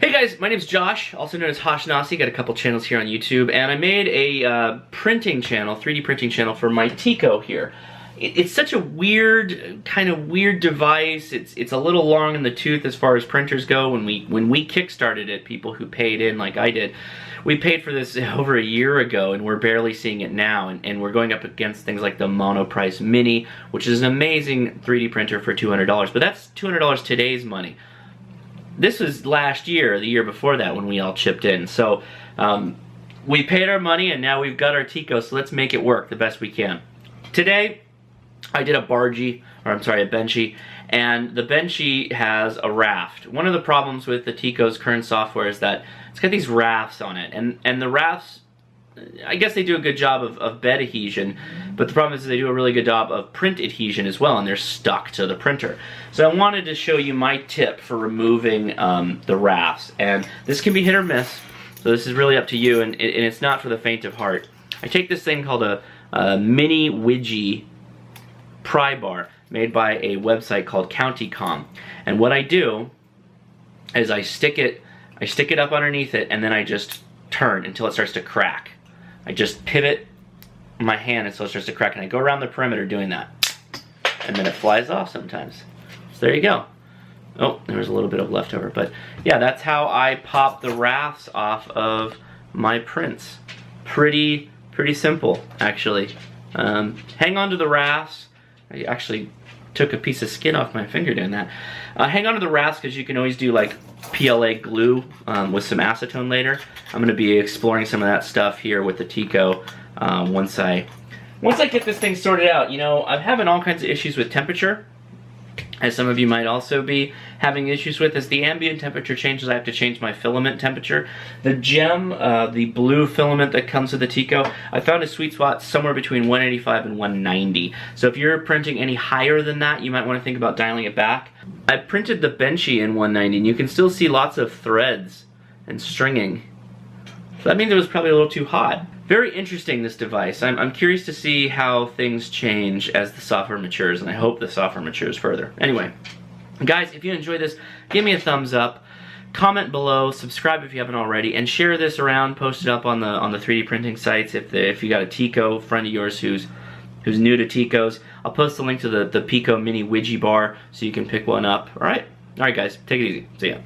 Hey guys, my name's Josh, also known as Hoshnasi. Got a couple channels here on YouTube, and I made a printing channel, 3D printing channel for my TIKO here. It's such a weird, kind of weird device. It's a little long in the tooth as far as printers go. When we kickstarted it, people who paid in like I did, we paid for this over a year ago, and we're barely seeing it now. And we're going up against things like the Monoprice Mini, which is an amazing 3D printer for $200. But that's $200 today's money. This was last year, the year before that, when we all chipped in. So we paid our money, and now we've got our TIKO, so let's make it work the best we can. Today, I did a Benchy, and the Benchy has a Raft. One of the problems with the TIKO's current software is that it's got these rafts on it, and the rafts, I guess they do a good job of bed adhesion, but the problem is they do a really good job of print adhesion as well, and they're stuck to the printer. So I wanted to show you my tip for removing the rafts, and this can be hit or miss, so this is really up to you, and it's not for the faint of heart. I take this thing called a mini widgie pry bar made by a website called CountyCom, and what I do is I stick it up underneath it, and then I just turn until it starts to crack. I just pivot my hand until it starts to crack, and I go around the perimeter doing that. And then it flies off sometimes. So there you go. Oh, there was a little bit of leftover, but yeah, that's how I pop the rafts off of my prints. Pretty simple, actually. Hang on to the rafts. I actually took a piece of skin off my finger doing that. Hang on to the rafts because you can always do like PLA glue with some acetone later. I'm going to be exploring some of that stuff here with the TIKO once I get this thing sorted out. You know, I'm having all kinds of issues with temperature, as some of you might also be having issues with. As the ambient temperature changes, I have to change my filament temperature. The gem, the blue filament that comes with the TIKO, I found a sweet spot somewhere between 185 and 190. So if you're printing any higher than that, you might want to think about dialing it back. I printed the Benchy in 190, and you can still see lots of threads and stringing. So that means it was probably a little too hot. Very interesting, this device. I'm curious to see how things change as the software matures, and I hope the software matures further. Anyway, guys, if you enjoyed this, give me a thumbs up, comment below, subscribe if you haven't already, and share this around, post it up on the 3D printing sites if you got a TIKO friend of yours who's new to TIKOs. I'll post the link to the PIKO mini widgie bar so you can pick one up. Alright, guys, take it easy. See ya.